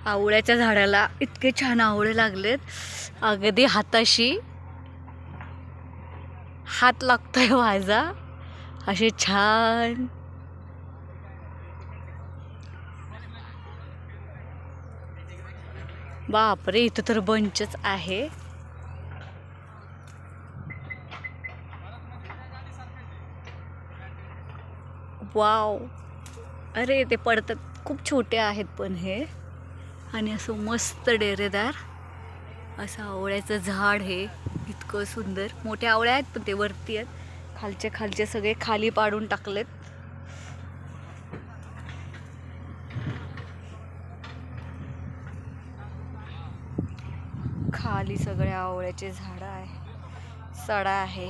आवळ्याच्या झाडाला इतके छान आवळे लागलेत, अगदी हाताशी हात लागतोय माझा, असे छान. बापरे, इथं तर बंचच आहे. वाव, अरे ते पडतात, खूप छोटे आहेत पण हे. आणि असं मस्त डेरेदार असं आवळ्याचं झाड, हे इतकं सुंदर. मोठे आवळे आहेत पण ते वरती आहेत, खालचे खालचे सगळे खाली पाडून टाकलेत. खाली सगळे आवळ्याचे झाडं आहे, सडा आहे.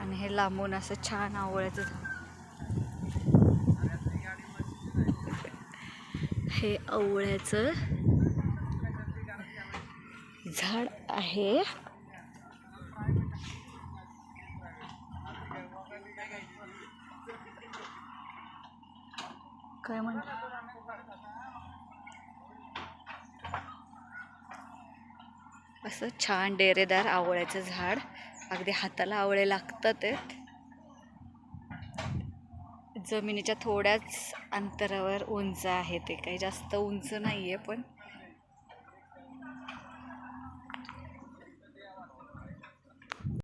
आणि हे लांबून असं छान आवळ्याचं झाड, हे आवळ्याचं झाड आहे. काय म्हणतात, असं छान डेरेदार आवळ्याचं झाड, अगदी हाताला आवळे लागतात. जमिनीच्या थोड्याच अंतरावर उंच आहे, ते काही जास्त उंच नाहीये पण